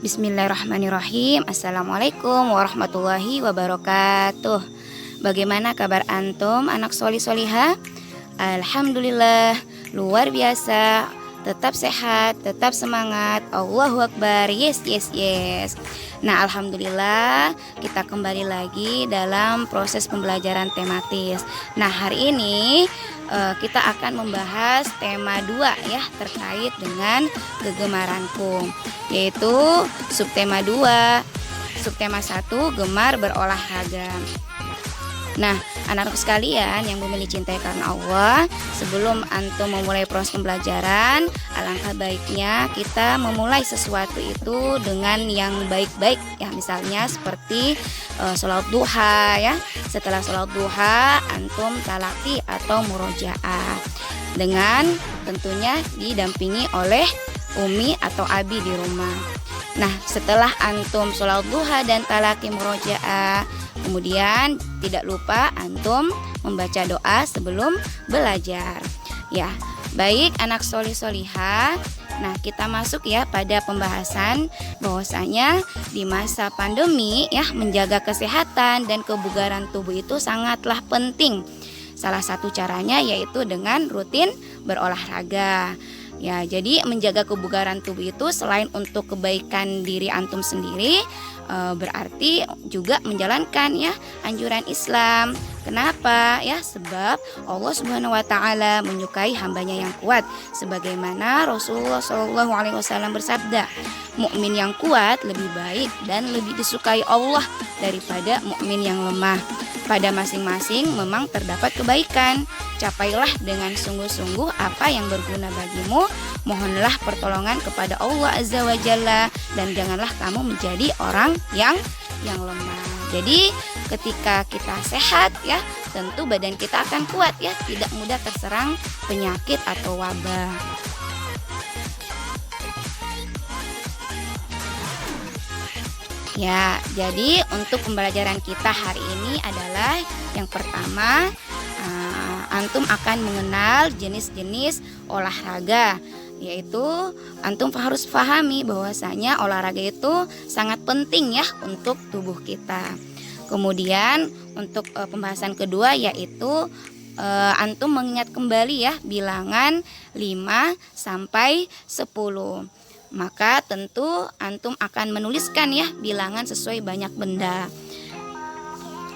Bismillahirrahmanirrahim. Assalamualaikum warahmatullahi wabarakatuh. Bagaimana kabar antum anak soli soliha? Alhamdulillah luar biasa. Tetap sehat, tetap semangat. Allahu Akbar. Yes, yes, yes. Nah, alhamdulillah kita kembali lagi dalam proses pembelajaran tematis. Nah, hari ini kita akan membahas tema 2 ya, terkait dengan kegemaranku, yaitu subtema 2. Subtema 1, gemar berolahraga. Nah, anak-anak sekalian yang bumi dicintai karena Allah, sebelum antum memulai proses pembelajaran, alangkah baiknya kita memulai sesuatu itu dengan yang baik-baik ya, misalnya seperti sholat duha ya. Setelah sholat duha, antum talaki atau murojaah dengan tentunya didampingi oleh umi atau abi di rumah. Nah, setelah antum sholat duha dan talaki murojaah, kemudian tidak lupa antum membaca doa sebelum belajar. Ya, baik anak soli soliha. Nah, kita masuk ya pada pembahasan bahwasanya di masa pandemi ya, menjaga kesehatan dan kebugaran tubuh itu sangatlah penting. Salah satu caranya yaitu dengan rutin berolahraga. Ya, jadi menjaga kebugaran tubuh itu selain untuk kebaikan diri antum sendiri, berarti juga menjalankan ya anjuran Islam. Kenapa? Ya, sebab Allah Subhanahu wa taala menyukai hambanya yang kuat, sebagaimana Rasulullah SAW bersabda, mukmin yang kuat lebih baik dan lebih disukai Allah daripada mukmin yang lemah. Pada masing-masing memang terdapat kebaikan. Capailah dengan sungguh-sungguh apa yang berguna bagimu. Mohonlah pertolongan kepada Allah Azza wa Jalla, dan janganlah kamu menjadi orang yang lemah. Jadi ketika kita sehat ya, tentu badan kita akan kuat ya, tidak mudah terserang penyakit atau wabah. Ya, jadi untuk pembelajaran kita hari ini adalah yang pertama, antum akan mengenal jenis-jenis olahraga, yaitu antum harus pahami bahwasanya olahraga itu sangat penting ya untuk tubuh kita. Kemudian untuk pembahasan kedua yaitu antum mengingat kembali ya bilangan 5 sampai 10. Maka tentu antum akan menuliskan ya bilangan sesuai banyak benda.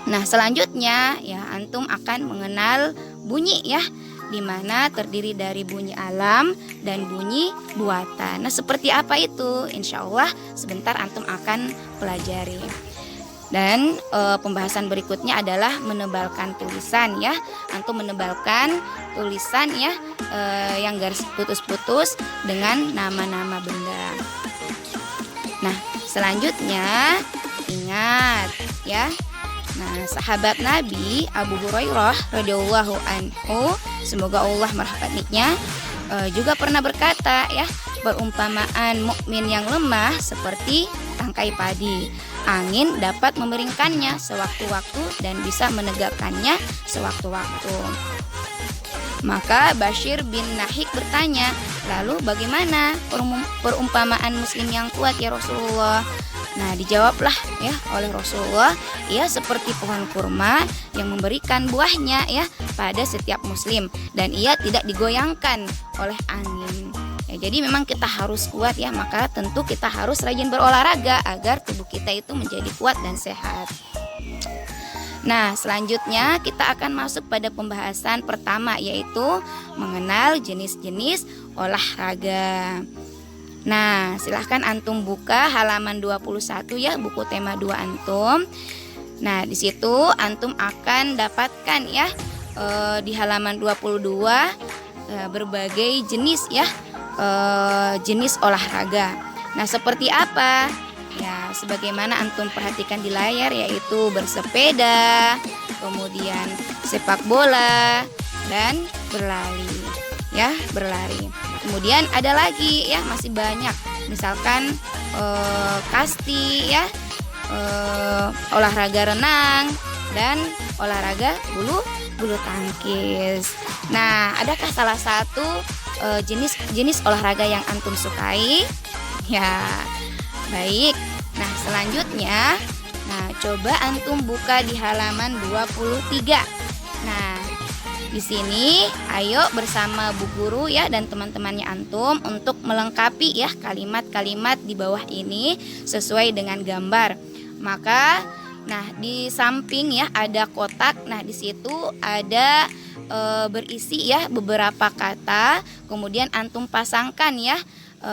Nah, selanjutnya ya antum akan mengenal bunyi ya, di mana terdiri dari bunyi alam dan bunyi buatan. Nah, seperti apa itu? Insya Allah sebentar antum akan pelajari. Dan pembahasan berikutnya adalah menebalkan tulisan ya. Antum menebalkan tulisan ya, yang garis putus-putus dengan nama-nama benda. Nah, selanjutnya ingat ya. Nah, sahabat Nabi Abu Hurairah radhiyallahu anhu, semoga Allah merahmatinya, juga pernah berkata ya, perumpamaan mukmin yang lemah seperti tangkai padi. Angin dapat memeringkannya sewaktu-waktu dan bisa menegakkannya sewaktu-waktu. Maka Bashir bin Nahik bertanya, lalu bagaimana perumpamaan muslim yang kuat ya Rasulullah? Nah, dijawablah ya oleh Rasulullah, ia seperti pohon kurma yang memberikan buahnya ya pada setiap muslim, dan ia tidak digoyangkan oleh angin. Ya, jadi memang kita harus kuat ya, maka tentu kita harus rajin berolahraga agar tubuh kita itu menjadi kuat dan sehat. Nah, selanjutnya kita akan masuk pada pembahasan pertama, yaitu mengenal jenis-jenis olahraga. Nah, silahkan antum buka halaman 21 ya, buku tema 2 antum. Nah, di situ antum akan dapatkan ya di halaman 22 berbagai jenis ya, jenis olahraga. Nah, seperti apa? Ya, sebagaimana antum perhatikan di layar, yaitu bersepeda, kemudian sepak bola, dan berlari. Ya, berlari. Kemudian ada lagi ya, masih banyak. Misalkan kasti ya, olahraga renang, dan olahraga bulu tangkis. Nah, adakah salah satu jenis olahraga yang antum sukai? Ya, Baik. Nah, selanjutnya, coba antum buka di halaman 23. Nah, di sini ayo bersama Bu Guru ya dan teman-temannya antum untuk melengkapi ya kalimat-kalimat di bawah ini sesuai dengan gambar. Maka di samping ya ada kotak. Nah, di situ ada berisi ya beberapa kata. Kemudian antum pasangkan ya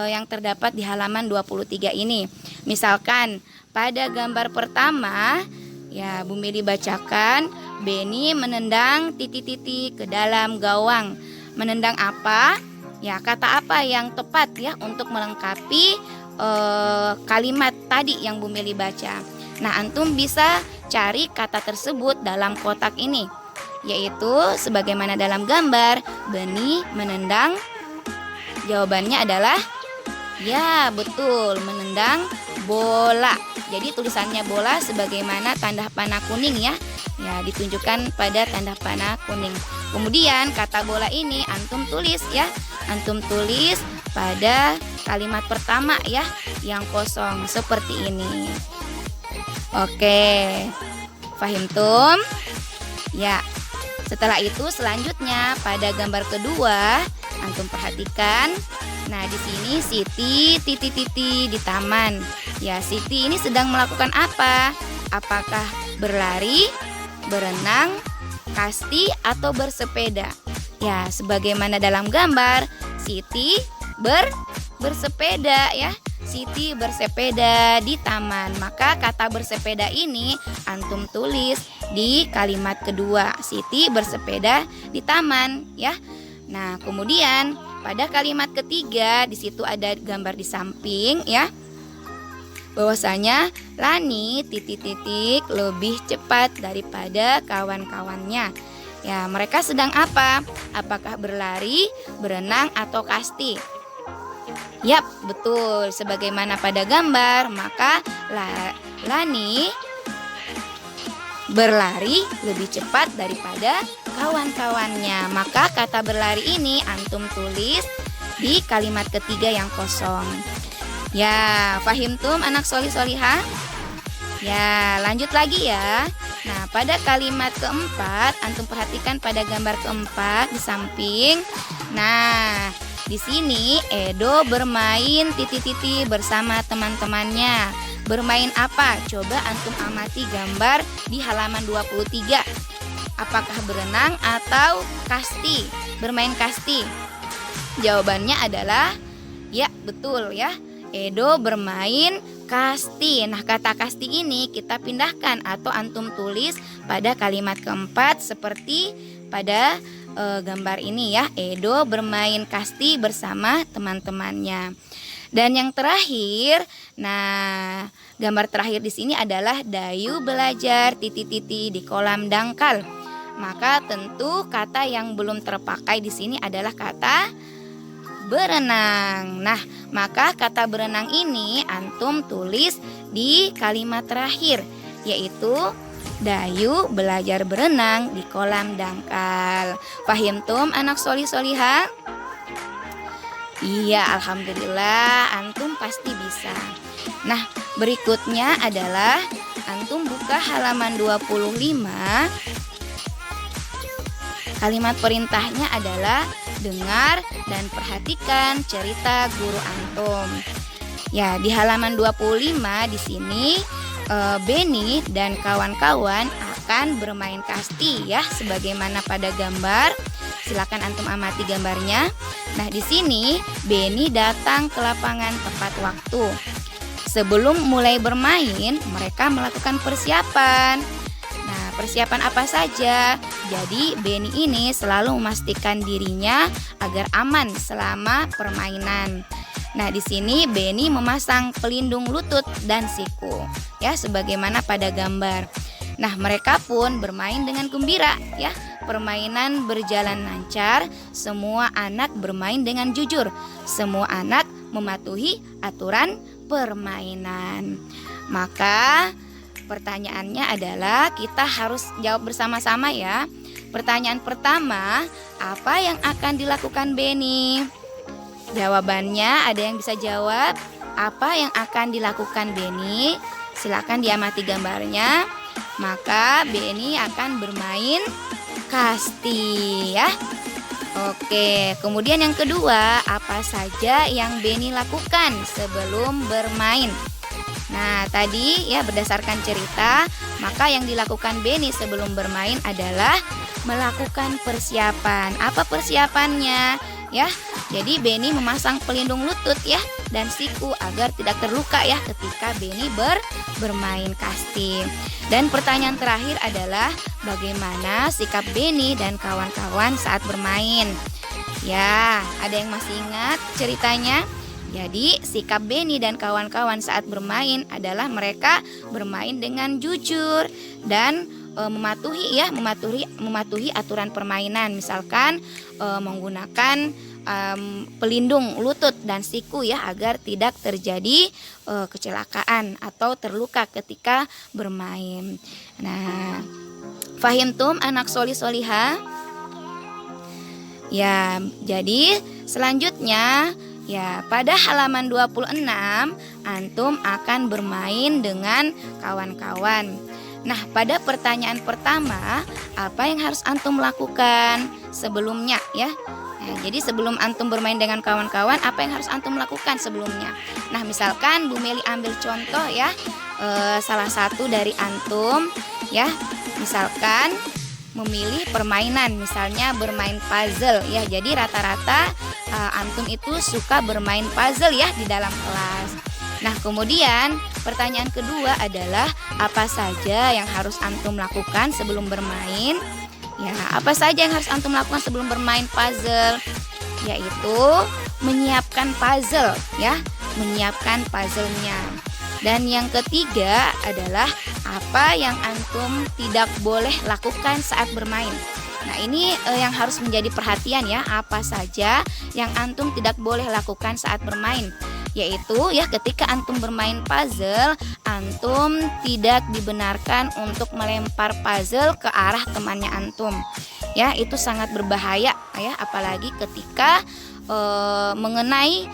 yang terdapat di halaman 23 ini. Misalkan pada gambar pertama ya Bu Meli bacakan, Beni menendang titik-titik ke dalam gawang. Menendang apa? Ya, kata apa yang tepat ya untuk melengkapi kalimat tadi yang Bu Meli baca. Nah, antum bisa cari kata tersebut dalam kotak ini, yaitu sebagaimana dalam gambar, Beni menendang. Jawabannya adalah ya, betul, menendang bola. Jadi tulisannya bola sebagaimana tanda panah kuning ya. Ya, ditunjukkan pada tanda panah kuning. Kemudian kata bola ini antum tulis ya. Antum tulis pada kalimat pertama ya, yang kosong seperti ini. Oke. Fahim tum? Ya. Setelah itu selanjutnya pada gambar kedua antum perhatikan. Nah, di sini Siti titik-titik di taman. Ya, Siti ini sedang melakukan apa? Apakah berlari, berenang, kasti, atau bersepeda? Ya, sebagaimana dalam gambar, Siti bersepeda ya. Siti bersepeda di taman. Maka kata bersepeda ini antum tulis di kalimat kedua. Siti bersepeda di taman ya. Nah, kemudian pada kalimat ketiga di situ ada gambar di samping ya. Bahwasanya Lani titik-titik lebih cepat daripada kawan-kawannya. Ya, mereka sedang apa? Apakah berlari, berenang, atau kasti? Yap, betul. Sebagaimana pada gambar, maka Lani berlari lebih cepat daripada kawan-kawannya. Maka kata berlari ini antum tulis di kalimat ketiga yang kosong. Ya, fahim tum anak solih solihah? Ya, lanjut lagi ya. Nah, pada kalimat keempat antum perhatikan pada gambar keempat di samping. Nah, di sini Edo bermain titik-titik bersama teman-temannya. Bermain apa? Coba antum amati gambar di halaman 23. Apakah berenang atau kasti? Bermain kasti. Jawabannya adalah ya, betul ya. Edo bermain kasti. Nah, kata kasti ini kita pindahkan atau antum tulis pada kalimat keempat seperti pada gambar ini ya. Edo bermain kasti bersama teman-temannya. Dan yang terakhir, nah, gambar terakhir di sini adalah Dayu belajar titik-titik di kolam dangkal. Maka tentu kata yang belum terpakai di sini adalah kata berenang. Nah, maka kata berenang ini antum tulis di kalimat terakhir, yaitu Dayu belajar berenang di kolam dangkal. Fahim tum anak solih solihah? Iya, alhamdulillah antum pasti bisa. Nah, berikutnya adalah antum buka halaman 25. Kalimat perintahnya adalah dengar dan perhatikan cerita guru antum. Ya, di halaman 25 di sini Beni dan kawan-kawan akan bermain kasti ya, sebagaimana pada gambar. Silakan antum amati gambarnya. Nah, di sini Beni datang ke lapangan tepat waktu. Sebelum mulai bermain, mereka melakukan persiapan. Nah, persiapan apa saja? Jadi, Beni ini selalu memastikan dirinya agar aman selama permainan. Nah, di sini Beni memasang pelindung lutut dan siku, ya, sebagaimana pada gambar. Nah, mereka pun bermain dengan gembira, ya. Permainan berjalan lancar, semua anak bermain dengan jujur. Semua anak mematuhi aturan permainan. Maka pertanyaannya adalah kita harus jawab bersama-sama ya. Pertanyaan pertama, apa yang akan dilakukan Beni? Jawabannya ada yang bisa jawab? apa yang akan dilakukan Beni? Silakan diamati gambarnya. Maka Beni akan bermain kasti ya. Oke, kemudian yang kedua, apa saja yang Beni lakukan sebelum bermain? Nah, tadi ya berdasarkan cerita, maka yang dilakukan Beni sebelum bermain adalah melakukan persiapan. Apa persiapannya? Ya, jadi Beni memasang pelindung lutut ya dan siku agar tidak terluka ya ketika Beni bermain kasti. Dan pertanyaan terakhir adalah bagaimana sikap Beni dan kawan-kawan saat bermain? Ya, ada yang masih ingat ceritanya? Jadi sikap Beni dan kawan-kawan saat bermain adalah mereka bermain dengan jujur dan mematuhi aturan permainan. Misalkan menggunakan pelindung lutut dan siku ya agar tidak terjadi kecelakaan atau terluka ketika bermain. Nah, fahimtum anak solih-solihah? Ya, jadi selanjutnya ya pada halaman 26 antum akan bermain dengan kawan-kawan. Nah, pada pertanyaan pertama, apa yang harus antum lakukan sebelumnya ya? Nah, jadi sebelum antum bermain dengan kawan-kawan, apa yang harus antum lakukan sebelumnya? Nah, misalkan Bu Meli ambil contoh ya, salah satu dari antum ya, misalkan memilih permainan, misalnya bermain puzzle ya. Jadi rata-rata antum itu suka bermain puzzle ya di dalam kelas. Nah, kemudian pertanyaan kedua adalah apa saja yang harus antum lakukan sebelum bermain? Ya, apa saja yang harus antum lakukan sebelum bermain puzzle? Yaitu menyiapkan puzzle ya, menyiapkan puzzle-nya. Dan yang ketiga adalah apa yang antum tidak boleh lakukan saat bermain. Nah, ini yang harus menjadi perhatian ya, apa saja yang antum tidak boleh lakukan saat bermain. Yaitu ya ketika antum bermain puzzle, antum tidak dibenarkan untuk melempar puzzle ke arah temannya antum. Ya, itu sangat berbahaya ya, apalagi ketika mengenai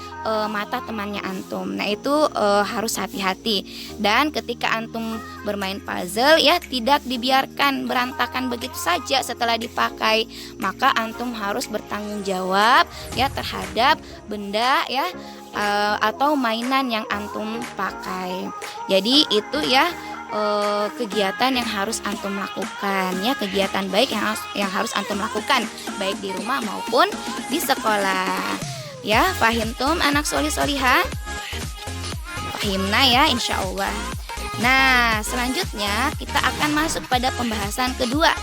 mata temannya antum. Nah, itu harus hati-hati. Dan ketika antum bermain puzzle ya tidak dibiarkan berantakan begitu saja setelah dipakai. Maka antum harus bertanggung jawab ya terhadap benda ya atau mainan yang antum pakai. Jadi itu ya kegiatan yang harus antum lakukan ya, kegiatan baik yang harus antum lakukan baik di rumah maupun di sekolah. Ya, fahimtum anak solih-solihah? Fahimna ya insyaallah. Nah, selanjutnya kita akan masuk pada pembahasan kedua,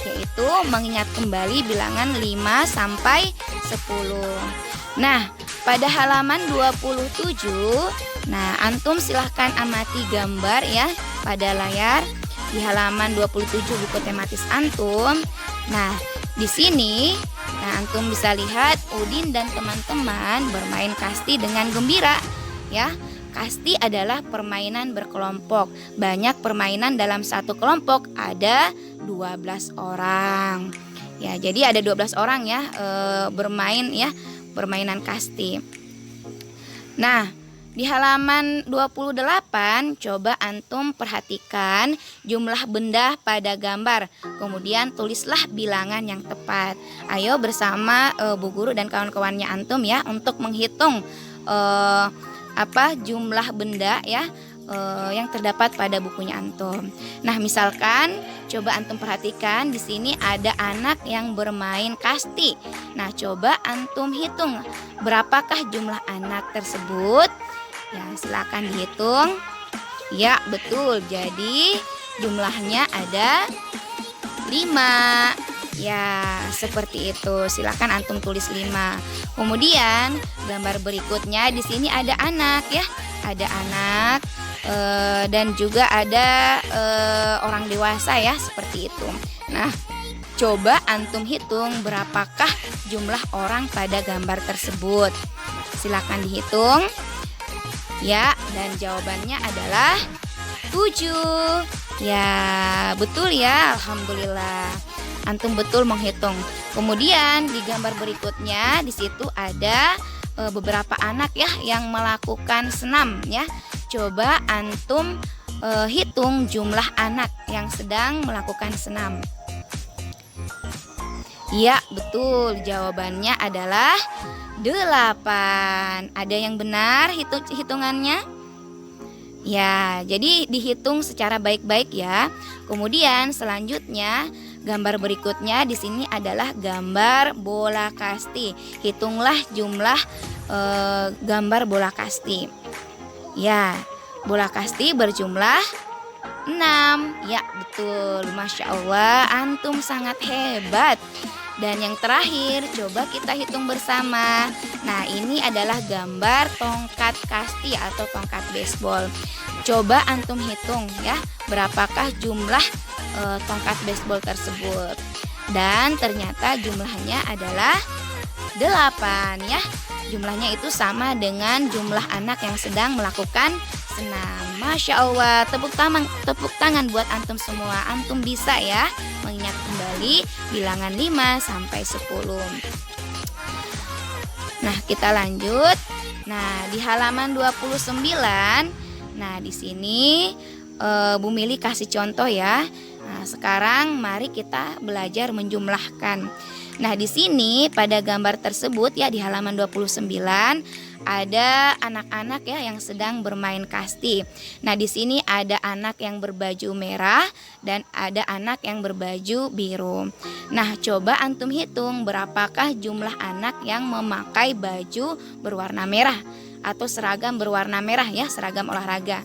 yaitu mengingat kembali bilangan 5 sampai 10. Nah, pada halaman 27, nah antum silahkan amati gambar ya pada layar di halaman 27 buku tematis antum. Nah, di sini antum bisa lihat Udin dan teman-teman bermain kasti dengan gembira ya. Kasti adalah permainan berkelompok. Banyak permainan dalam satu kelompok, ada 12 orang. Ya, jadi ada 12 orang ya bermain ya, permainan kasti. Nah, di halaman 28 coba antum perhatikan jumlah benda pada gambar. Kemudian tulislah bilangan yang tepat. Ayo bersama Bu Guru dan kawan-kawannya antum ya untuk menghitung jumlah benda ya yang terdapat pada bukunya antum. Nah, misalkan coba antum perhatikan di sini ada anak yang bermain kasti. Nah, coba antum hitung berapakah jumlah anak tersebut. Ya, silakan dihitung. Ya, betul. Jadi jumlahnya ada 5. Ya, seperti itu. Silakan antum tulis 5. Kemudian gambar berikutnya di sini ada anak ya. Ada anak dan juga ada orang dewasa ya, seperti itu. Nah, coba antum hitung berapakah jumlah orang pada gambar tersebut. Silakan dihitung. Ya, dan jawabannya adalah 7. Ya, betul ya, alhamdulillah. Antum betul menghitung. Kemudian di gambar berikutnya di situ ada beberapa anak ya yang melakukan senam ya. Coba antum hitung jumlah anak yang sedang melakukan senam. Ya, betul. Jawabannya adalah 8. Ada yang benar hitungannya? Ya, jadi dihitung secara baik-baik ya. Kemudian selanjutnya gambar berikutnya di sini adalah gambar bola kasti. Hitunglah jumlah gambar bola kasti. Ya, bola kasti berjumlah 6. Ya, betul. Masya Allah, antum sangat hebat. Dan yang terakhir, coba kita hitung bersama. Nah, ini adalah gambar tongkat kasti atau tongkat baseball. Coba antum hitung ya, berapakah jumlah tongkat baseball tersebut. Dan ternyata jumlahnya adalah 8 ya. Jumlahnya itu sama dengan jumlah anak yang sedang melakukan senam. Masya Allah, tepuk tangan buat antum semua. Antum bisa ya mengingat kembali bilangan 5 sampai 10. Nah, kita lanjut. Nah, di halaman 29. Nah, di sini Bu Mili kasih contoh ya. Nah, sekarang mari kita belajar menjumlahkan. Nah, di sini pada gambar tersebut ya di halaman 29 ada anak-anak ya yang sedang bermain kasti. Nah, di sini ada anak yang berbaju merah dan ada anak yang berbaju biru. Nah, coba antum hitung berapakah jumlah anak yang memakai baju berwarna merah atau seragam berwarna merah ya, seragam olahraga.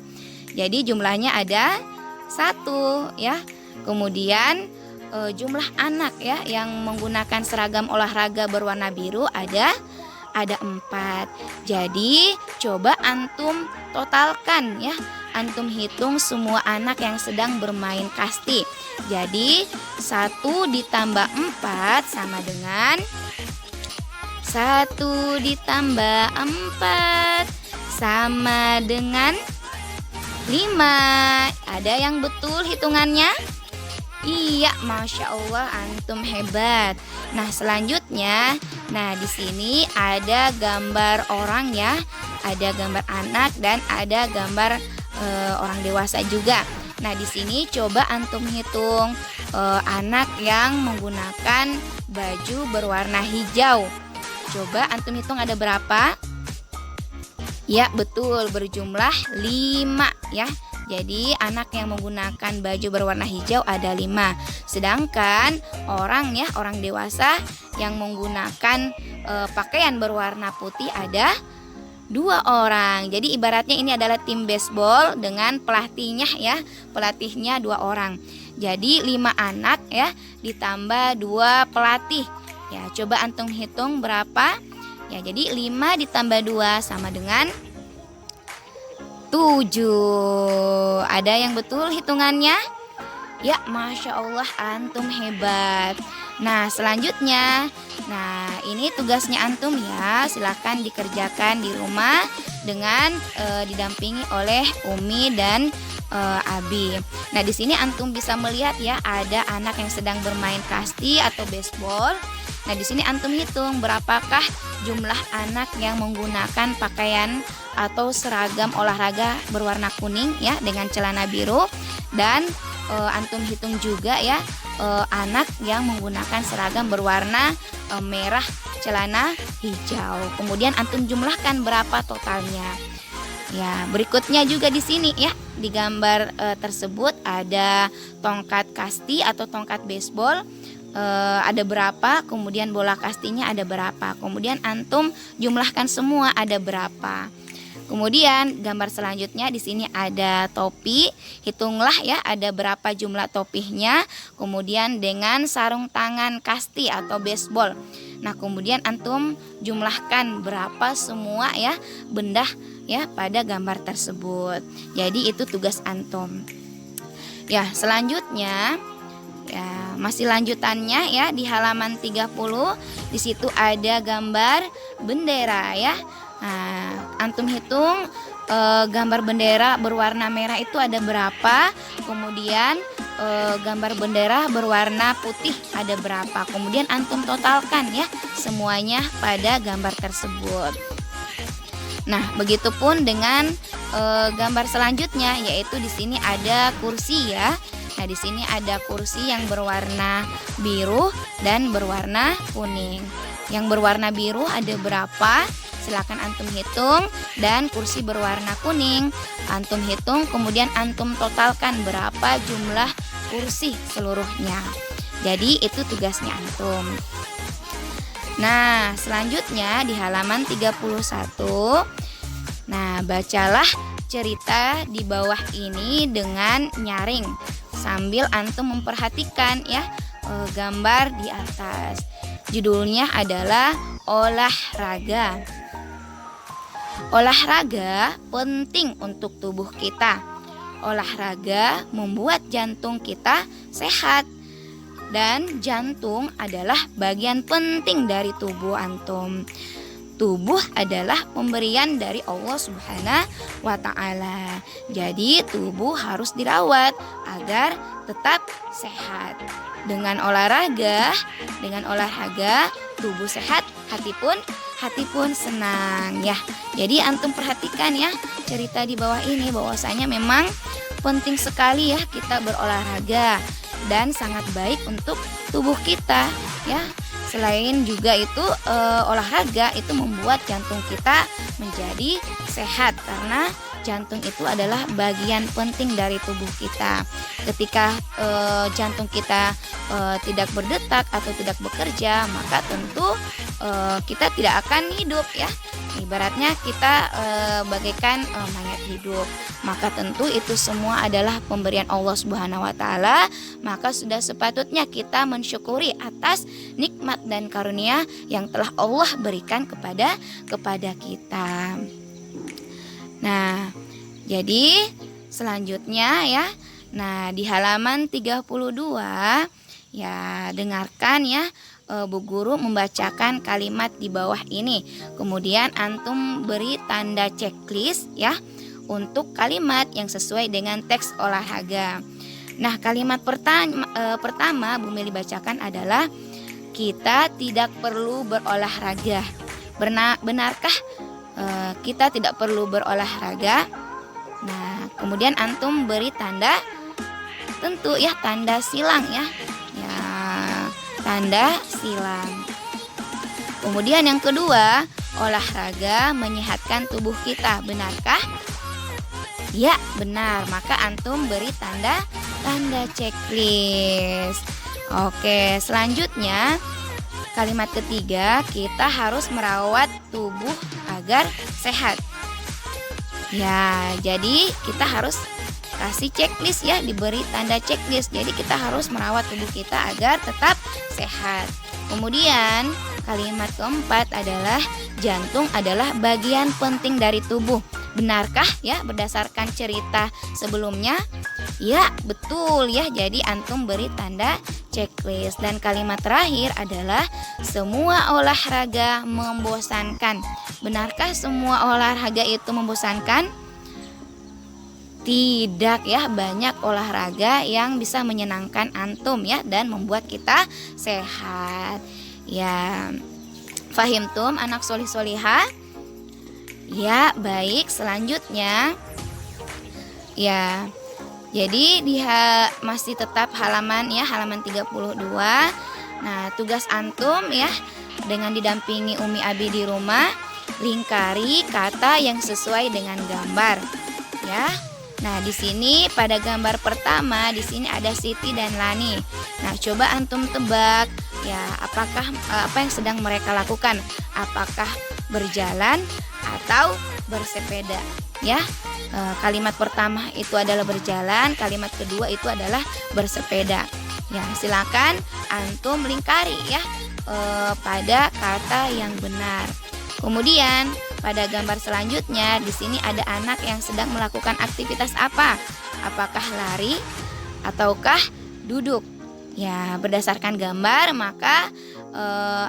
Jadi jumlahnya ada 1 ya. Kemudian jumlah anak ya yang menggunakan seragam olahraga berwarna biru ada 4. Jadi coba antum totalkan ya. Antum hitung semua anak yang sedang bermain kasti. Jadi 1 ditambah 4 sama dengan 1 ditambah 4 sama dengan 5. Ada yang betul hitungannya? Iya, Masya Allah, antum hebat. Nah, selanjutnya, nah di sini ada gambar orang ya, ada gambar anak dan ada gambar orang dewasa juga. Nah, di sini coba antum hitung anak yang menggunakan baju berwarna hijau. Coba antum hitung ada berapa? Ya, betul, berjumlah 5 ya. Jadi anak yang menggunakan baju berwarna hijau ada 5. Sedangkan orang dewasa yang menggunakan pakaian berwarna putih ada 2 orang. Jadi ibaratnya ini adalah tim baseball dengan pelatihnya ya. Pelatihnya 2 orang. Jadi 5 anak ya ditambah 2 pelatih. Ya, coba antum hitung berapa? Ya, jadi 5 ditambah 2 sama dengan 7. Ada yang betul hitungannya? Ya, Masya Allah, antum hebat. Nah, selanjutnya, nah ini tugasnya antum ya. Silahkan dikerjakan di rumah dengan didampingi oleh Umi dan Abi. Nah, di sini antum bisa melihat ya ada anak yang sedang bermain kasti atau baseball. Nah, di sini antum hitung berapakah jumlah anak yang menggunakan pakaian atau seragam olahraga berwarna kuning ya dengan celana biru, dan antum hitung juga ya anak yang menggunakan seragam berwarna merah celana hijau. Kemudian antum jumlahkan berapa totalnya. Ya, berikutnya juga di sini ya di gambar tersebut ada tongkat kasti atau tongkat baseball. Ada berapa, kemudian bola kastinya ada berapa, kemudian antum jumlahkan semua ada berapa. Kemudian gambar selanjutnya di sini ada topi, hitunglah ya ada berapa jumlah topinya, kemudian dengan sarung tangan kasti atau baseball. Nah, kemudian antum jumlahkan berapa semua ya benda ya pada gambar tersebut. Jadi itu tugas antum. Ya, selanjutnya ya, masih lanjutannya ya di halaman 30. Di situ ada gambar bendera ya. Nah, antum hitung gambar bendera berwarna merah itu ada berapa. Kemudian gambar bendera berwarna putih ada berapa. Kemudian antum totalkan ya semuanya pada gambar tersebut. Nah, begitupun dengan gambar selanjutnya, yaitu di sini ada kursi ya. Nah, di sini ada kursi yang berwarna biru dan berwarna kuning. Yang berwarna biru ada berapa? Silakan antum hitung, dan kursi berwarna kuning antum hitung, kemudian antum totalkan berapa jumlah kursi seluruhnya. Jadi itu tugasnya antum. Nah, selanjutnya di halaman 31. Nah, bacalah cerita di bawah ini dengan nyaring sambil antum memperhatikan ya gambar di atas. Judulnya adalah olahraga. Olahraga penting untuk tubuh kita. Olahraga membuat jantung kita sehat. Dan jantung adalah bagian penting dari tubuh antum. Tubuh adalah pemberian dari Allah Subhanahu wa Ta'ala. Jadi tubuh harus dirawat agar tetap sehat. Dengan olahraga tubuh sehat, hati pun senang ya. Jadi antum perhatikan ya cerita di bawah ini, bahwasanya memang penting sekali ya kita berolahraga dan sangat baik untuk tubuh kita ya. Selain juga itu olahraga itu membuat jantung kita menjadi sehat, karena jantung itu adalah bagian penting dari tubuh kita. Ketika jantung kita tidak berdetak atau tidak bekerja, maka tentu kita tidak akan hidup ya. Ibaratnya kita bagaikan mayat hidup. Maka tentu itu semua adalah pemberian Allah Subhanahu wa Ta'ala. Maka sudah sepatutnya kita mensyukuri atas nikmat dan karunia yang telah Allah berikan kepada kita. Nah, jadi selanjutnya ya. Nah, di halaman 32 ya, dengarkan ya Bu Guru membacakan kalimat di bawah ini. Kemudian antum beri tanda checklist ya untuk kalimat yang sesuai dengan teks olahraga. Nah, kalimat pertama Bu Meli bacakan adalah kita tidak perlu berolahraga. Benarkah kita tidak perlu berolahraga? Nah, kemudian antum beri tanda, tentu ya tanda silang ya. Tanda silang. Kemudian yang kedua, olahraga menyehatkan tubuh kita. Benarkah? Ya, benar. Maka antum beri tanda checklist. Oke, selanjutnya kalimat ketiga, kita harus merawat tubuh agar sehat. Ya, jadi kita harus kasih checklist ya, diberi tanda checklist. Jadi kita harus merawat tubuh kita agar tetap sehat. Kemudian kalimat keempat adalah jantung adalah bagian penting dari tubuh. Benarkah ya berdasarkan cerita sebelumnya? Ya, betul ya. Jadi antum beri tanda checklist. Dan kalimat terakhir adalah semua olahraga membosankan. Benarkah semua olahraga itu membosankan? Tidak ya, banyak olahraga yang bisa menyenangkan antum ya dan membuat kita sehat. Ya, fahimtum anak solih solihah? Ya, baik. Selanjutnya ya, jadi masih tetap halaman 32. Nah, tugas antum ya dengan didampingi Umi Abi di rumah, lingkari kata yang sesuai dengan gambar ya. Nah, di sini pada gambar pertama di sini ada Siti dan Lani. Nah, coba antum tebak ya, apakah apa yang sedang mereka lakukan? Apakah berjalan atau bersepeda? Ya. Kalimat pertama itu adalah berjalan, kalimat kedua itu adalah bersepeda. Ya, silakan antum lingkari ya pada kata yang benar. Kemudian pada gambar selanjutnya di sini ada anak yang sedang melakukan aktivitas apa? Apakah lari ataukah duduk? Ya, berdasarkan gambar maka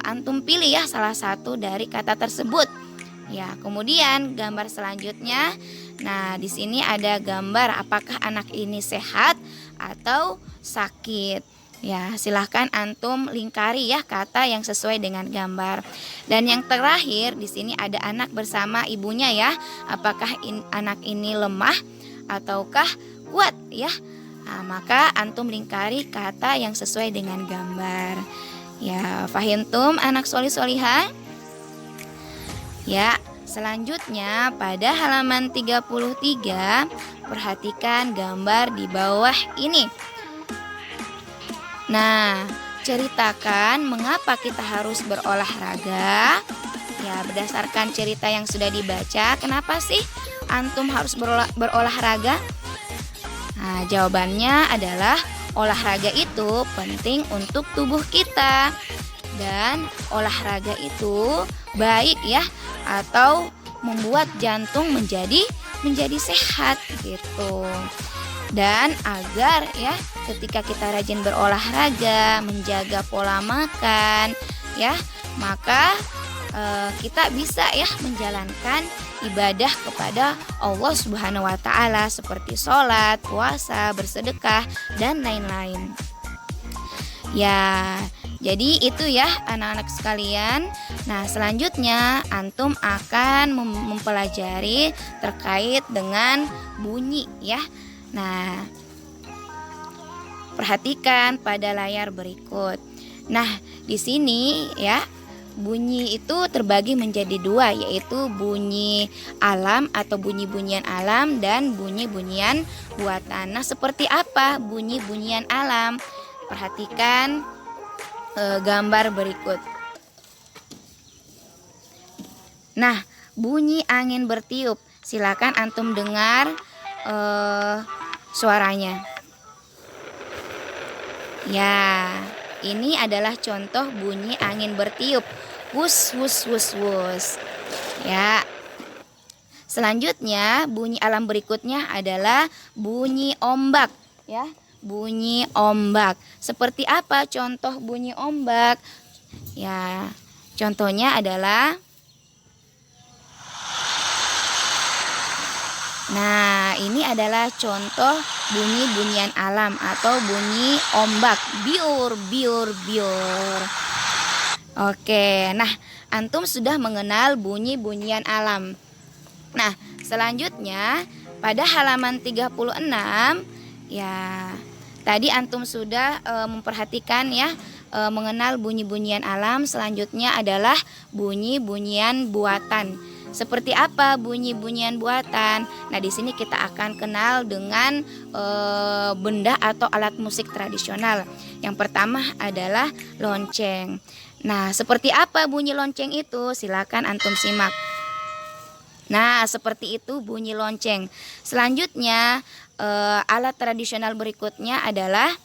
antum pilih ya salah satu dari kata tersebut. Ya, kemudian gambar selanjutnya, nah di sini ada gambar apakah anak ini sehat atau sakit. Ya, silahkan antum lingkari ya kata yang sesuai dengan gambar. Dan yang terakhir di sini ada anak bersama ibunya ya. Apakah anak ini lemah ataukah kuat ya? Nah, maka antum lingkari kata yang sesuai dengan gambar. Ya, fahimtum anak solih solihah? Ya, selanjutnya pada halaman 33 perhatikan gambar di bawah ini. Nah, ceritakan mengapa kita harus berolahraga. Ya, berdasarkan cerita yang sudah dibaca, kenapa sih antum harus berolahraga? Nah, jawabannya adalah olahraga itu penting untuk tubuh kita. Dan olahraga itu baik ya, atau membuat jantung menjadi sehat gitu. Dan agar ya ketika kita rajin berolahraga, menjaga pola makan ya, maka kita bisa ya menjalankan ibadah kepada Allah Subhanahu wa taala seperti sholat, puasa, bersedekah dan lain-lain. Ya, jadi itu ya anak-anak sekalian. Nah, selanjutnya antum akan mempelajari terkait dengan bunyi ya. Nah, perhatikan pada layar berikut. Nah, di sini ya bunyi itu terbagi menjadi dua, yaitu bunyi alam atau bunyi-bunyian alam dan bunyi-bunyian buatan. Nah, seperti apa bunyi-bunyian alam? Perhatikan gambar berikut. Nah, bunyi angin bertiup. Silakan antum dengar suaranya. Ya, ini adalah contoh bunyi angin bertiup. Wus wus wus wus. Ya. Selanjutnya bunyi alam berikutnya adalah bunyi ombak ya. Bunyi ombak. Seperti apa contoh bunyi ombak? Ya, contohnya adalah nah, ini adalah contoh bunyi-bunyian alam atau bunyi ombak. Biur, biur, biur. Oke, nah antum sudah mengenal bunyi-bunyian alam. Nah, selanjutnya pada halaman 36 ya, tadi antum sudah memperhatikan ya mengenal bunyi-bunyian alam. Selanjutnya adalah bunyi-bunyian buatan. Seperti apa bunyi-bunyian buatan? Nah, di sini kita akan kenal dengan benda atau alat musik tradisional. Yang pertama adalah lonceng. Nah, seperti apa bunyi lonceng itu? Silakan antum simak. Nah, seperti itu bunyi lonceng. Selanjutnya alat tradisional berikutnya adalah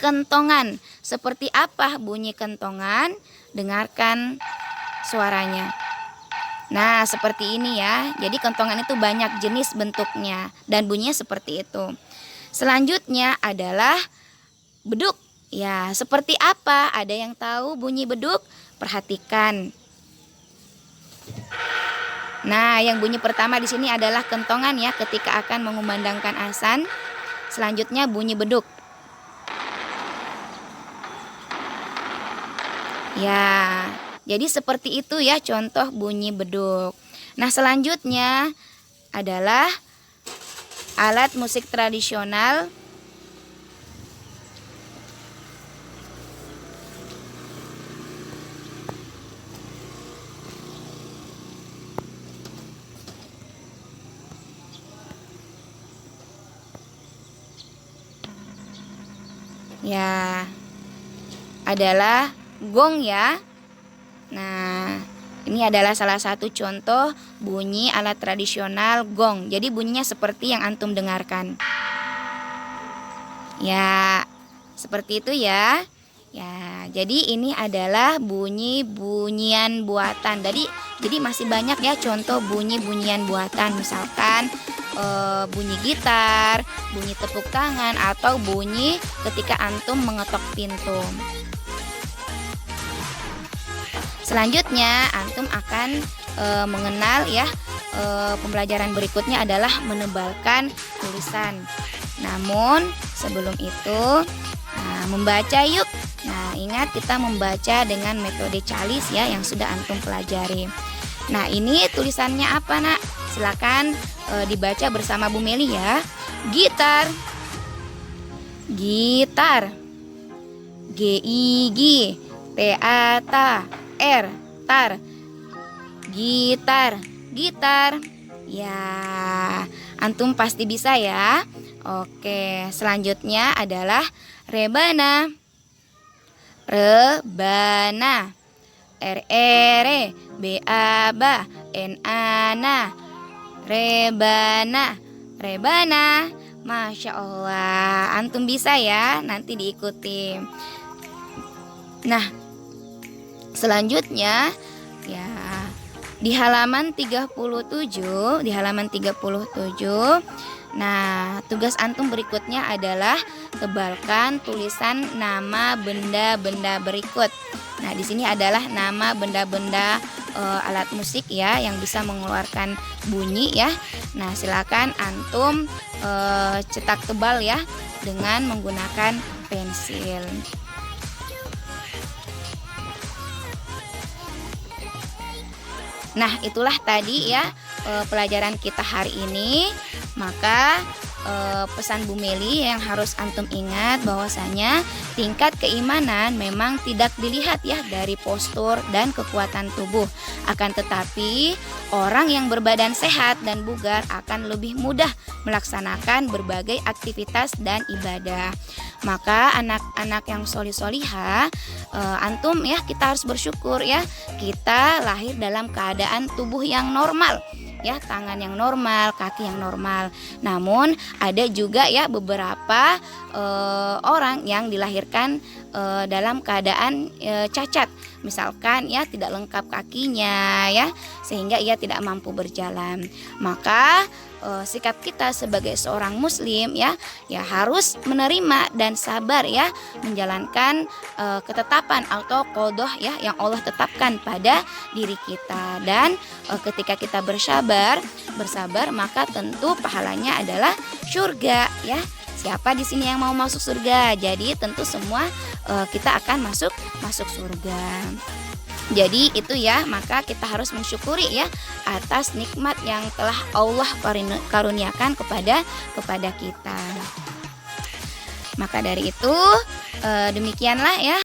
kentongan. Seperti apa bunyi kentongan? Dengarkan suaranya. Nah, seperti ini ya. Jadi kentongan itu banyak jenis bentuknya dan bunyinya seperti itu. Selanjutnya adalah beduk. Ya, seperti apa? Ada yang tahu bunyi beduk? Perhatikan. Nah, yang bunyi pertama di sini adalah kentongan ya ketika akan mengumandangkan azan. Selanjutnya bunyi beduk. Ya, jadi seperti itu ya contoh bunyi beduk. Nah, selanjutnya adalah alat musik tradisional. Ya, adalah gong ya. Nah, ini adalah salah satu contoh bunyi alat tradisional gong. Jadi bunyinya seperti yang antum dengarkan. Ya, seperti itu ya. Ya, jadi ini adalah bunyi-bunyian buatan. Jadi masih banyak ya contoh bunyi-bunyian buatan. Misalkan bunyi gitar, bunyi tepuk tangan, atau bunyi ketika antum mengetok pintu. Selanjutnya antum akan mengenal ya pembelajaran berikutnya adalah menebalkan tulisan. Namun sebelum itu membaca yuk. Nah, ingat kita membaca dengan metode calis ya yang sudah antum pelajari. Nah, ini tulisannya apa, Nak? Silakan dibaca bersama Bu Meli ya. Gitar. Gitar. G-I-G T-A-T-R tar. Gitar. Gitar. Ya, antum pasti bisa ya. Oke, selanjutnya adalah rebana. Rebana. R-E-R B-A-B-A N-A-N-A. Rebana. Rebana. Masya Allah, antum bisa ya, nanti diikuti. Nah, selanjutnya ya di halaman 37, nah, tugas antum berikutnya adalah tebalkan tulisan nama benda-benda berikut. Nah, di sini adalah nama benda-benda alat musik ya yang bisa mengeluarkan bunyi ya. Nah, silakan antum cetak tebal ya dengan menggunakan pensil. Nah, itulah tadi ya pelajaran kita hari ini. Maka pesan Bu Meli yang harus antum ingat bahwasanya tingkat keimanan memang tidak dilihat ya dari postur dan kekuatan tubuh. Akan tetapi orang yang berbadan sehat dan bugar akan lebih mudah melaksanakan berbagai aktivitas dan ibadah. Maka anak-anak yang solih-solihah, antum ya kita harus bersyukur ya kita lahir dalam keadaan tubuh yang normal. Ya, tangan yang normal, kaki yang normal. Namun ada juga ya beberapa orang yang dilahirkan dalam keadaan cacat. Misalkan ya tidak lengkap kakinya ya, sehingga ia tidak mampu berjalan. Maka sikap kita sebagai seorang muslim ya harus menerima dan sabar ya menjalankan ketetapan atau qadha ya yang Allah tetapkan pada diri kita. Dan ketika kita bersabar maka tentu pahalanya adalah surga ya. Siapa di sini yang mau masuk surga? Jadi tentu semua kita akan masuk surga. Jadi itu ya, maka kita harus mensyukuri ya atas nikmat yang telah Allah karuniakan kepada kita. Maka dari itu demikianlah ya